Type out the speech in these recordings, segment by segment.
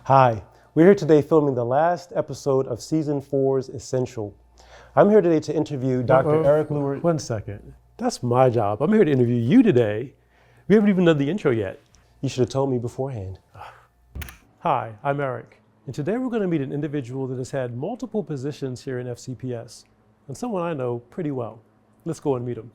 Hi, we're here today filming the last episode of Season 4's Essential. I'm here today to interview Dr. Eric Lewis. One second. That's my job. I'm here to interview you today. We haven't even done the intro yet. You should have told me beforehand. Hi, I'm Eric, and today we're going to meet an individual that has had multiple positions here in FCPS, and someone I know pretty well. Let's go and meet him.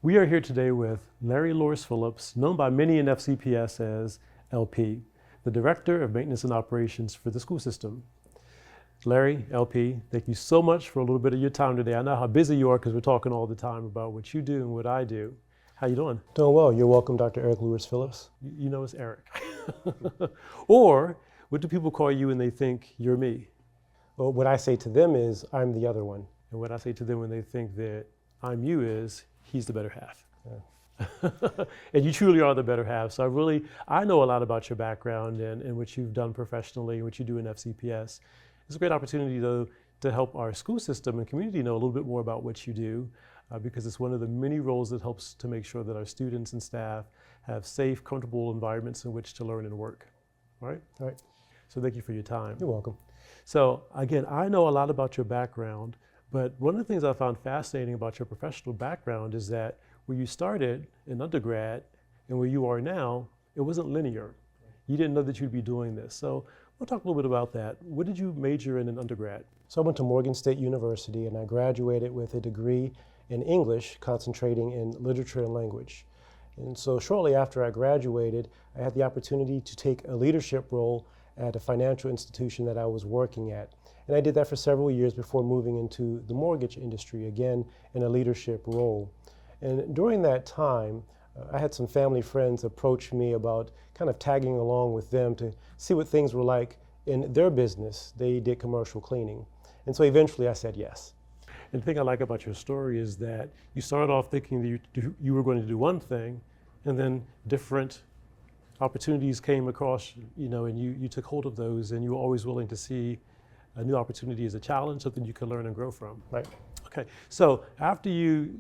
We are here today with Larry Loris Phillips, known by many in FCPS as LP, the Director of Maintenance and Operations for the school system. Larry, LP, thank you so much for a little bit of your time today. I know how busy you are because we're talking all the time about what you do and what I do. How you doing? Doing well. You're welcome, Dr. Eric Lewis Phillips. You know it's Eric. Or what do people call you when they think you're me? Well, what I say to them is, I'm the other one. And what I say to them when they think that I'm you is, he's the better half. Yeah. And you truly are the better half. So I know a lot about your background and what you've done professionally and what you do in FCPS. It's a great opportunity though to help our school system and community know a little bit more about what you do because it's one of the many roles that helps to make sure that our students and staff have safe, comfortable environments in which to learn and work. All right? All right. So thank you for your time. You're welcome. So again, I know a lot about your background, but one of the things I found fascinating about your professional background is that where you started in undergrad and where you are now, it wasn't linear. You didn't know that you'd be doing this. So we'll talk a little bit about that. What did you major in undergrad? So I went to Morgan State University and I graduated with a degree in English, concentrating in literature and language. And so shortly after I graduated, I had the opportunity to take a leadership role at a financial institution that I was working at. And I did that for several years before moving into the mortgage industry, again, in a leadership role. And during that time, I had some family friends approach me about kind of tagging along with them to see what things were like in their business. They did commercial cleaning. And so eventually I said yes. And the thing I like about your story is that you started off thinking that you were going to do one thing, and then different opportunities came across, and you took hold of those, and you were always willing to see a new opportunity as a challenge, something you could learn and grow from. Right. Okay, so after you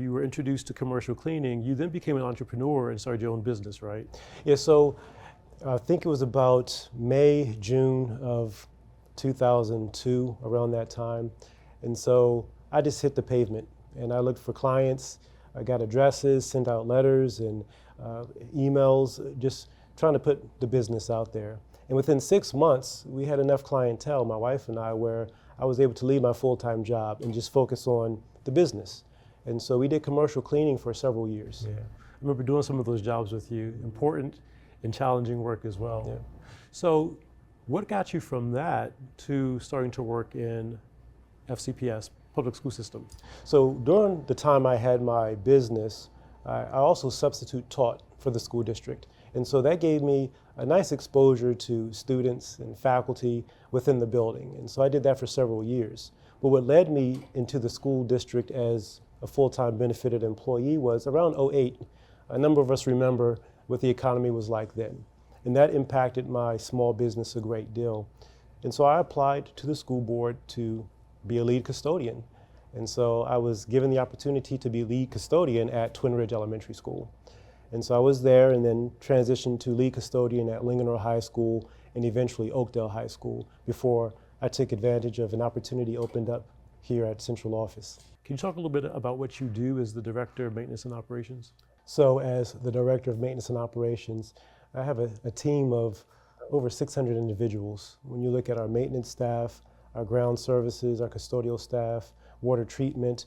were introduced to commercial cleaning, you then became an entrepreneur and started your own business, right? Yeah, so I think it was about May, June of 2002, around that time. And so I just hit the pavement and I looked for clients. I got addresses, sent out letters and emails, just trying to put the business out there. And within 6 months, we had enough clientele, my wife and I, where I was able to leave my full-time job and just focus on the business. And so we did commercial cleaning for several years. Yeah, I remember doing some of those jobs with you, important and challenging work as well. Yeah. So what got you from that to starting to work in FCPS, public school system? So during the time I had my business, I also substitute taught for the school district. And so that gave me a nice exposure to students and faculty within the building. And so I did that for several years. But what led me into the school district as a full-time benefited employee was around '08. A number of us remember what the economy was like then. And that impacted my small business a great deal. And so I applied to the school board to be a lead custodian. And so I was given the opportunity to be lead custodian at Twin Ridge Elementary School. And so I was there and then transitioned to lead custodian at Linganore High School and eventually Oakdale High School before I took advantage of an opportunity opened up here at Central Office. Can you talk a little bit about what you do as the Director of Maintenance and Operations? So as the Director of Maintenance and Operations, I have a team of over 600 individuals. When you look at our maintenance staff, our ground services, our custodial staff, water treatment,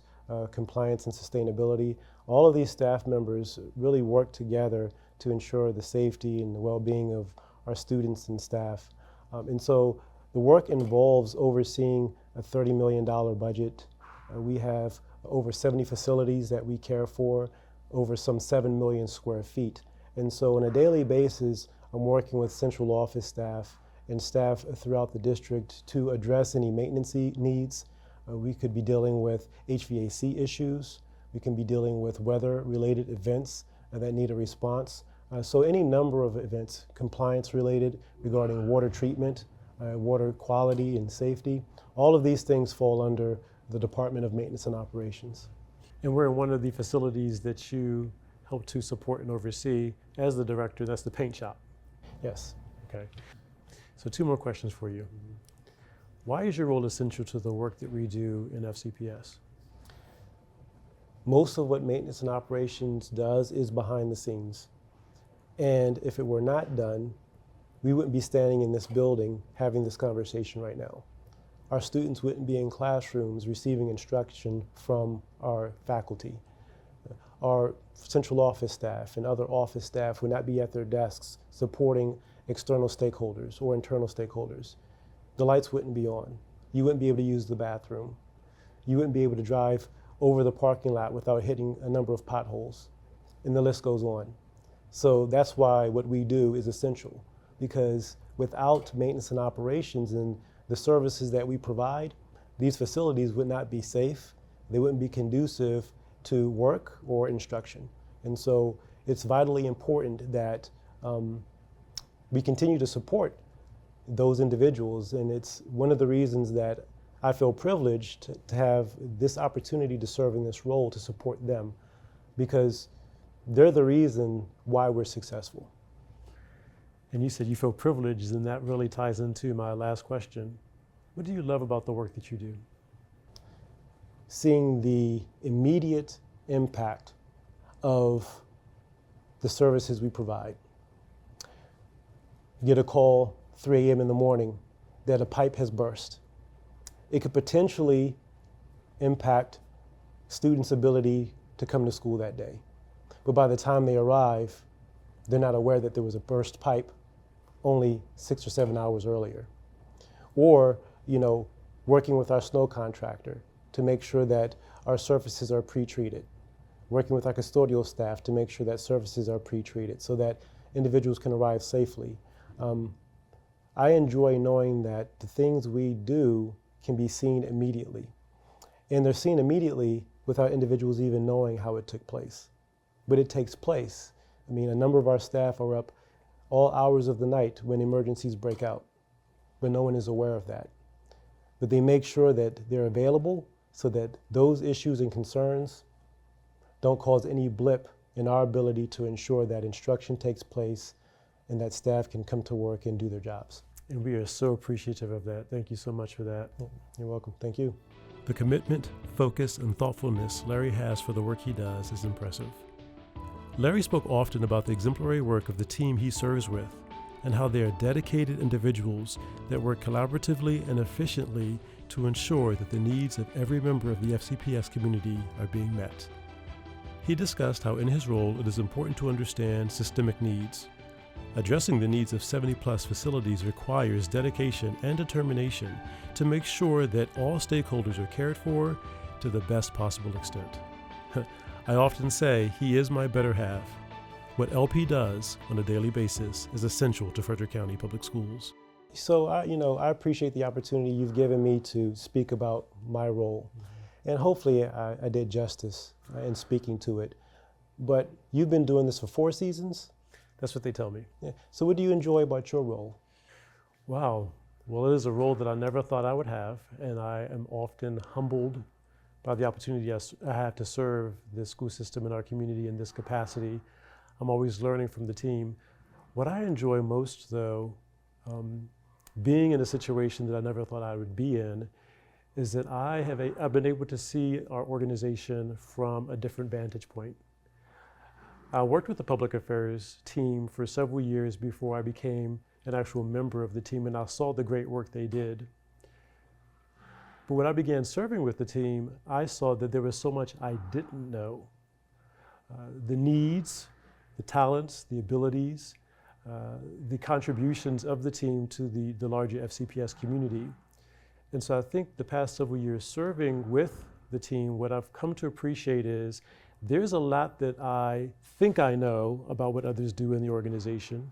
compliance and sustainability, all of these staff members really work together to ensure the safety and the well-being of our students and staff. And so the work involves overseeing a $30 million budget. We have over 70 facilities that we care for, over some 7 million square feet. And so on a daily basis, I'm working with central office staff and staff throughout the district to address any maintenance needs. We could be dealing with HVAC issues. We can be dealing with weather-related events that need a response. So any number of events, compliance related regarding water treatment, water quality and safety, all of these things fall under the Department of Maintenance and Operations. And we're in one of the facilities that you help to support and oversee as the director. That's the paint shop. Yes. Okay. So 2 more questions for you. Why is your role essential to the work that we do in FCPS? Most of what maintenance and operations does is behind the scenes. And if it were not done, we wouldn't be standing in this building having this conversation right now. Our students wouldn't be in classrooms receiving instruction from our faculty. Our central office staff and other office staff would not be at their desks supporting external stakeholders or internal stakeholders. The lights wouldn't be on. You wouldn't be able to use the bathroom. You wouldn't be able to drive over the parking lot without hitting a number of potholes. And the list goes on. So that's why what we do is essential, because without maintenance and operations and the services that we provide, these facilities would not be safe. They wouldn't be conducive to work or instruction. And so it's vitally important that we continue to support those individuals. And it's one of the reasons that I feel privileged to have this opportunity to serve in this role, to support them, because they're the reason why we're successful. And you said you feel privileged, and that really ties into my last question. What do you love about the work that you do? Seeing the immediate impact of the services we provide. You get a call 3 a.m. in the morning that a pipe has burst. It could potentially impact students' ability to come to school that day. But by the time they arrive, they're not aware that there was a burst pipe only 6 or 7 hours earlier. Or, working with our snow contractor to make sure that our surfaces are pre-treated. Working with our custodial staff to make sure that surfaces are pre-treated so that individuals can arrive safely. I enjoy knowing that the things we do can be seen immediately. And they're seen immediately without individuals even knowing how it took place. But it takes place. A number of our staff are up all hours of the night when emergencies break out, but no one is aware of that. But they make sure that they're available so that those issues and concerns don't cause any blip in our ability to ensure that instruction takes place and that staff can come to work and do their jobs. And we are so appreciative of that. Thank you so much for that. You're welcome. Thank you. The commitment, focus, and thoughtfulness Larry has for the work he does is impressive. Larry spoke often about the exemplary work of the team he serves with and how they are dedicated individuals that work collaboratively and efficiently to ensure that the needs of every member of the FCPS community are being met. He discussed how in his role it is important to understand systemic needs. Addressing the needs of 70-plus facilities requires dedication and determination to make sure that all stakeholders are cared for to the best possible extent. I often say he is my better half. What LP does on a daily basis is essential to Frederick County Public Schools. So I appreciate the opportunity you've given me to speak about my role. And hopefully I did justice in speaking to it. But you've been doing this for 4 seasons? That's what they tell me. Yeah. So what do you enjoy about your role? Wow. Well, it is a role that I never thought I would have, and I am often humbled by the opportunity I have to serve the school system in our community in this capacity. I'm always learning from the team. What I enjoy most, though, being in a situation that I never thought I would be in, is that I've been able to see our organization from a different vantage point. I worked with the public affairs team for several years before I became an actual member of the team, and I saw the great work they did. But when I began serving with the team, I saw that there was so much I didn't know. The needs, the talents, the abilities, the contributions of the team to the larger FCPS community. And so I think the past several years serving with the team, what I've come to appreciate is there's a lot that I think I know about what others do in the organization.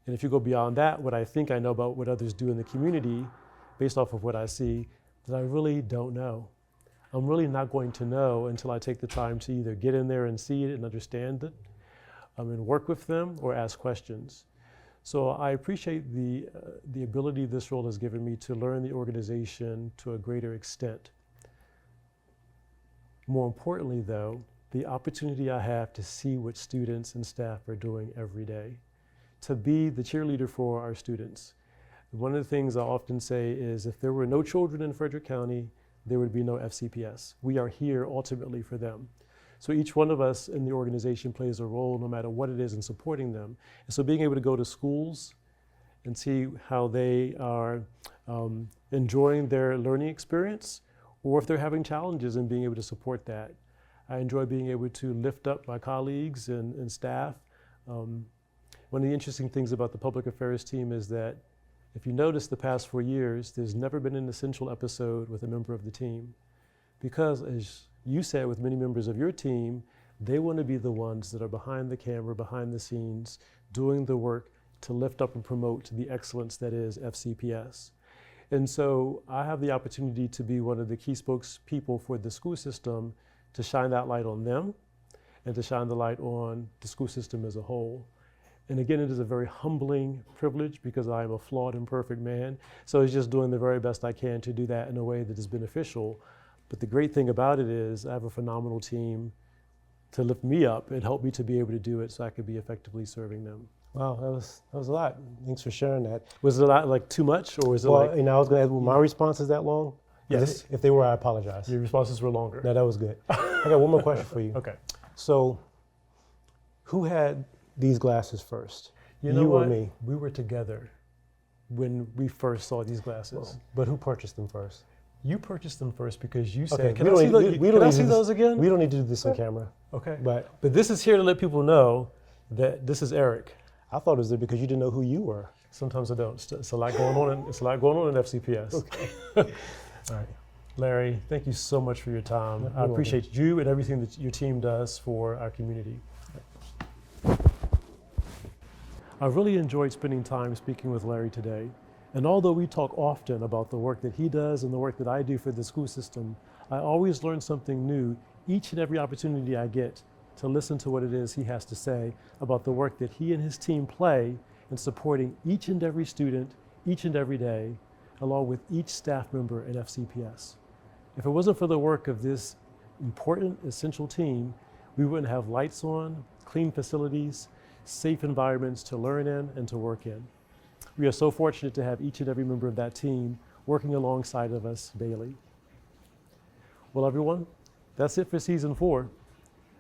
And if you go beyond that, what I think I know about what others do in the community, based off of what I see, that I really don't know. I'm really not going to know until I take the time to either get in there and see it and understand it, and work with them or ask questions. So I appreciate the ability this role has given me to learn the organization to a greater extent. More importantly, though, the opportunity I have to see what students and staff are doing every day, to be the cheerleader for our students. One of the things I often say is if there were no children in Frederick County, there would be no FCPS. We are here ultimately for them. So each one of us in the organization plays a role no matter what it is in supporting them. And so being able to go to schools and see how they are enjoying their learning experience, or if they're having challenges and being able to support that. I enjoy being able to lift up my colleagues and staff. One of the interesting things about the public affairs team is that if you notice the past 4 years, there's never been an essential episode with a member of the team. Because as you said with many members of your team, they want to be the ones that are behind the camera, behind the scenes, doing the work to lift up and promote the excellence that is FCPS. And so I have the opportunity to be one of the key spokespeople for the school system to shine that light on them and to shine the light on the school system as a whole. And again, it is a very humbling privilege because I am a flawed, imperfect man. So it's just doing the very best I can to do that in a way that is beneficial. But the great thing about it is I have a phenomenal team to lift me up and help me to be able to do it so I could be effectively serving them. Wow, that was a lot. Thanks for sharing that. Was it a lot, like too much, or was it Well, like? I was going to ask, were my responses that long? Yes. If they were, I apologize. Your responses were longer. No, that was good. I got one more question for you. Okay. So, who had these glasses first? You know or what? me? We were together when we first saw these glasses. But who purchased them first? You purchased them first because you said, Okay, "Can I see, can I see those again?" We don't need to do this on camera. Okay. But But this is here to let people know that this is Eric. I thought it was there because you didn't know who you were. Sometimes I don't. It's a lot going on. It's a lot going on in FCPS. Okay. All right, Larry. Thank you so much for your time. You're I welcome. appreciate you and everything that your team does for our community. I really enjoyed spending time speaking with Larry today. And although we talk often about the work that he does and the work that I do for the school system, I always learn something new each and every opportunity I get to listen to what it is he has to say about the work that he and his team play in supporting each and every student, each and every day, along with each staff member in FCPS. If it wasn't for the work of this important, essential team, we wouldn't have lights on, clean facilities, safe environments to learn in and to work in. We are so fortunate to have each and every member of that team working alongside of us daily. Well, everyone, that's it for season 4.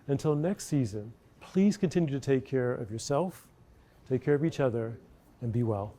Until next season, please continue to take care of yourself, take care of each other, and be well.